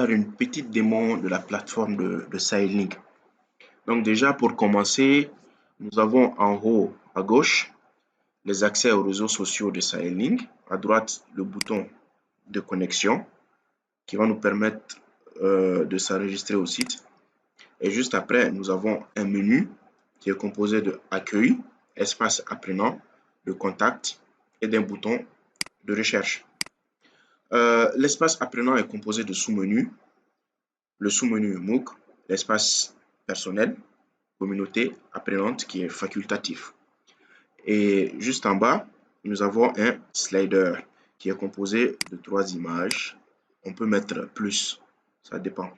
faire une petite démo de la plateforme de Sahel Link. Donc déjà, pour commencer, nous avons en haut à gauche les accès aux réseaux sociaux de Sahel Link. À droite, le bouton de connexion qui va nous permettre de s'enregistrer au site. Et juste après, nous avons un menu qui est composé de accueil, espace apprenant, de contact et d'un bouton de recherche. L'espace apprenant est composé de sous-menus. Le sous-menu MOOC, l'espace personnel, communauté apprenante qui est facultatif. Et juste en bas, nous avons un slider qui est composé de 3 images. On peut mettre plus, ça dépend.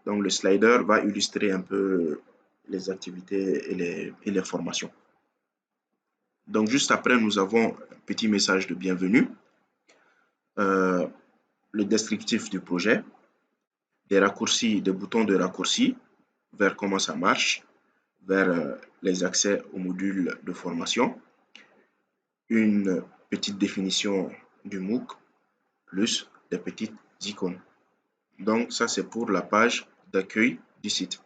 Donc le slider va illustrer un peu les activités et les formations. Donc juste après, nous avons un petit message de bienvenue, le descriptif du projet, des raccourcis, des boutons de raccourci vers comment ça marche, vers les accès aux modules de formation, une petite définition du MOOC, plus des petites icônes. Donc ça c'est pour la page d'accueil du site.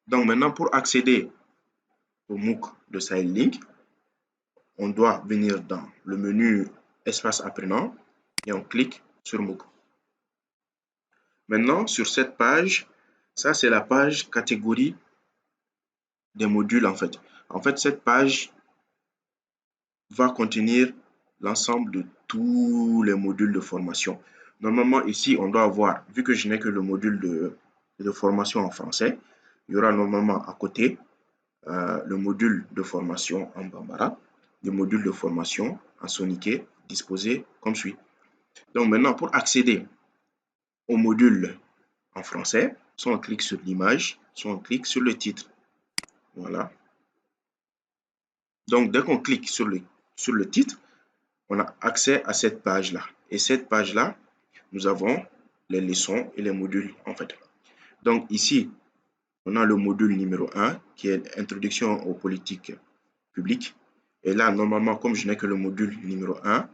Donc maintenant pour accéder au MOOC de Sahel Link, on doit venir dans le menu espace apprenant et on clique sur MOOC. Maintenant sur cette page, ça c'est la page catégorie des modules en fait. En fait cette page va contenir l'ensemble de tous les modules de formation. Normalement ici on doit avoir, vu que je n'ai que le module de formation en français, il y aura normalement à côté le module de formation en Bambara, le module de formation en Soniké disposé comme suit. Donc maintenant pour accéder au module en français, soit on clique sur l'image, soit on clique sur le titre. Voilà. Donc dès qu'on clique sur le titre, on a accès à cette page-là. Et cette page-là, nous avons les leçons et les modules en fait. Donc ici, on a le module numéro 1 qui est Introduction aux politiques publiques. Et là, normalement, comme je n'ai que le module numéro 1,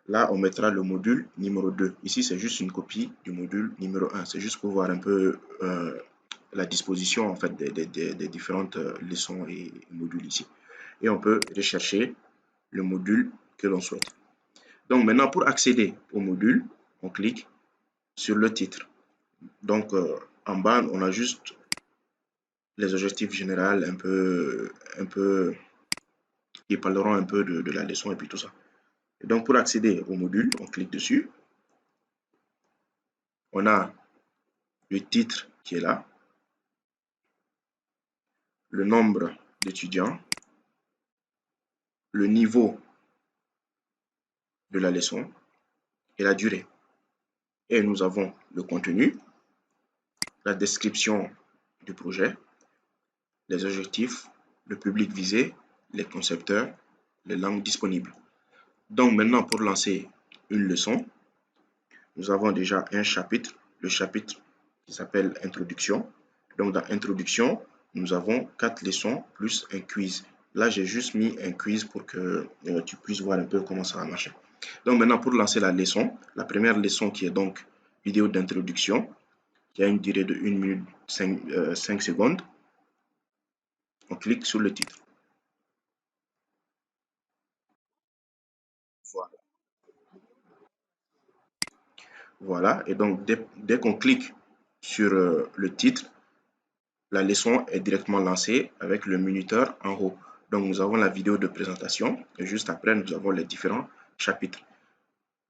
là, on mettra le module numéro 2. Ici, c'est juste une copie du module numéro 1. C'est juste pour voir un peu la disposition en fait des différentes leçons et modules ici. Et on peut rechercher le module que l'on souhaite. Donc maintenant, pour accéder au module, on clique sur le titre. Donc en bas, on a juste les objectifs généraux qui parleront un peu de la leçon et puis tout ça. Et donc pour accéder au module, on clique dessus. On a le titre qui est là, le nombre d'étudiants, le niveau de la leçon et la durée. Et nous avons le contenu, la description du projet, les objectifs, le public visé, les concepteurs, les langues disponibles. Donc maintenant, pour lancer une leçon, nous avons déjà un chapitre, le chapitre qui s'appelle Introduction. Donc dans Introduction, nous avons 4 leçons plus un quiz. Là, j'ai juste mis un quiz pour que tu puisses voir un peu comment ça va marcher. Donc maintenant, pour lancer la leçon, la première leçon qui est donc vidéo d'introduction, qui a une durée de 1 minute 5 secondes, on clique sur le titre. Voilà. Voilà, et donc dès qu'on clique sur le titre, la leçon est directement lancée avec le minuteur en haut. Donc nous avons la vidéo de présentation et juste après nous avons les différents chapitres.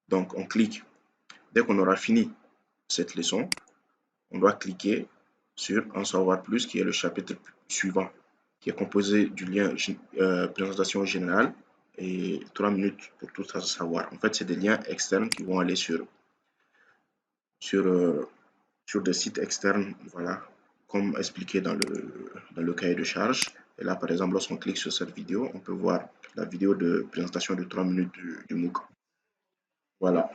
Donc on clique. Dès qu'on aura fini cette leçon, on doit cliquer sur en savoir plus qui est le chapitre suivant qui est composé du lien présentation générale et 3 minutes pour tout savoir. En fait, c'est des liens externes qui vont aller sur des sites externes, voilà, comme expliqué dans le cahier de charge. Et là, par exemple, lorsqu'on clique sur cette vidéo, on peut voir la vidéo de présentation de 3 minutes du MOOC. Voilà.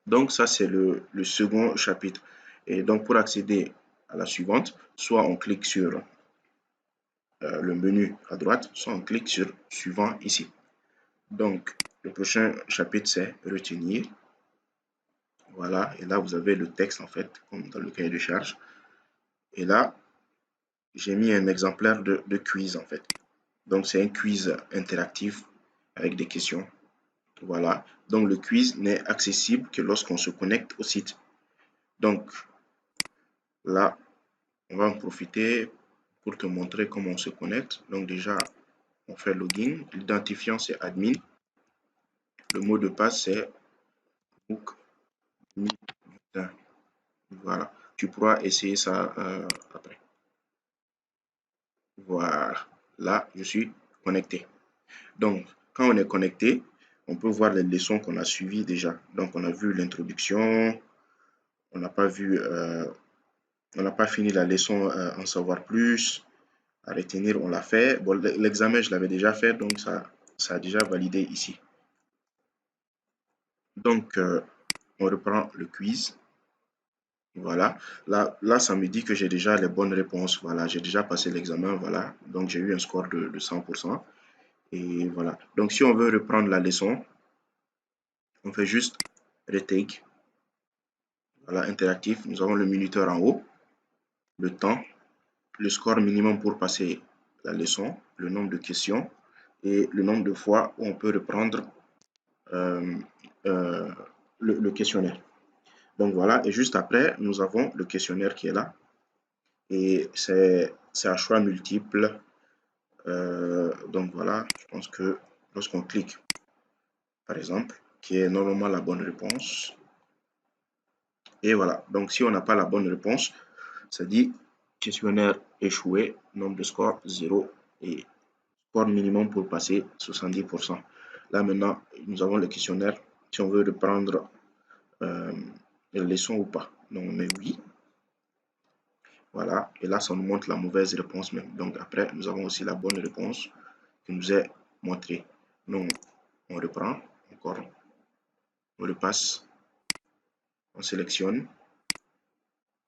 Donc, ça, c'est le second chapitre. Et donc, pour accéder à la suivante, soit on clique sur le menu à droite, soit on clique sur suivant ici. Donc, le prochain chapitre, c'est retenir. Voilà, et là, vous avez le texte, en fait, comme dans le cahier de charge. Et là, j'ai mis un exemplaire de quiz, en fait. Donc, c'est un quiz interactif avec des questions. Voilà. Donc, le quiz n'est accessible que lorsqu'on se connecte au site. Donc, là, on va en profiter pour te montrer comment on se connecte. Donc, déjà, on fait login. L'identifiant, c'est admin. Le mot de passe, c'est book. Voilà. Tu pourras essayer ça après. Voilà. Là, je suis connecté. Donc, quand on est connecté, on peut voir les leçons qu'on a suivies déjà. Donc, on a vu l'introduction, on n'a pas vu, on n'a pas fini la leçon en savoir plus, à retenir, on l'a fait. Bon, l'examen, je l'avais déjà fait, donc ça a déjà validé ici. Donc, on reprend le quiz. Voilà. Là, ça me dit que j'ai déjà les bonnes réponses. Voilà, j'ai déjà passé l'examen. Voilà. Donc, j'ai eu un score de 100%. Et voilà. Donc, si on veut reprendre la leçon, on fait juste retake. Voilà, interactif. Nous avons le minuteur en haut, le temps, le score minimum pour passer la leçon, le nombre de questions et le nombre de fois où on peut reprendre euh, euh, le questionnaire. Donc voilà, et juste après, nous avons le questionnaire qui est là. Et c'est à choix multiple. Donc voilà, je pense que lorsqu'on clique, par exemple, qui est normalement la bonne réponse, et voilà. Donc si on n'a pas la bonne réponse, ça dit questionnaire échoué, nombre de score 0 et score minimum pour passer 70%. Là maintenant, nous avons le questionnaire si on veut reprendre la leçon ou pas. Donc on met oui. Voilà, et là ça nous montre la mauvaise réponse même. Donc après, nous avons aussi la bonne réponse qui nous est montrée. Donc on reprend encore, on repasse, on sélectionne,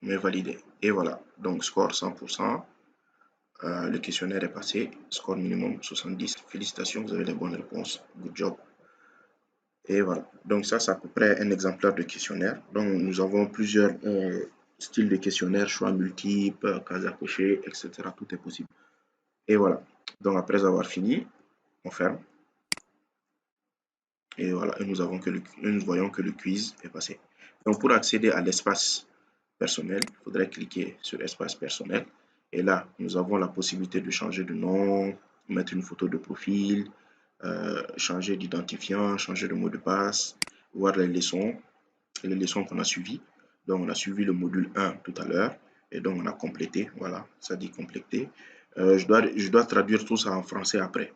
on met valider. Et voilà, donc score 100%. Le questionnaire est passé, score minimum 70. Félicitations, vous avez les bonnes réponses. Good job. Et voilà, donc ça c'est à peu près un exemplaire de questionnaire. Donc nous avons plusieurs styles de questionnaire, choix multiples, cases à cocher, etc. Tout est possible. Et voilà, donc après avoir fini, on ferme. Et voilà, et nous voyons que le quiz est passé. Donc pour accéder à l'espace personnel, il faudrait cliquer sur espace personnel. Et là, nous avons la possibilité de changer de nom, mettre une photo de profil, changer d'identifiant, changer de mot de passe, voir les leçons qu'on a suivies. Donc on a suivi le module 1 tout à l'heure. Et donc on a complété, voilà, ça dit compléter. Je dois traduire tout ça en français après.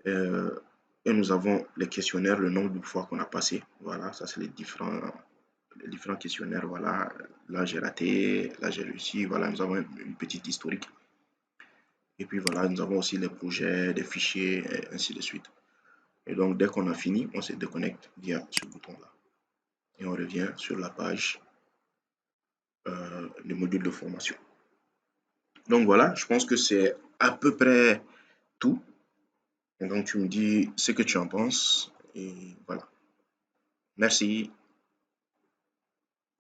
Et nous avons les questionnaires, le nombre de fois qu'on a passé. Voilà, ça c'est les différents questionnaires. Voilà, là j'ai raté, là j'ai réussi. Voilà, nous avons une petite historique. Et puis voilà, nous avons aussi les projets, des fichiers, et ainsi de suite. Et donc, dès qu'on a fini, on se déconnecte via ce bouton-là. Et on revient sur la page du module de formation. Donc voilà, je pense que c'est à peu près tout. Et donc, tu me dis ce que tu en penses. Et voilà. Merci.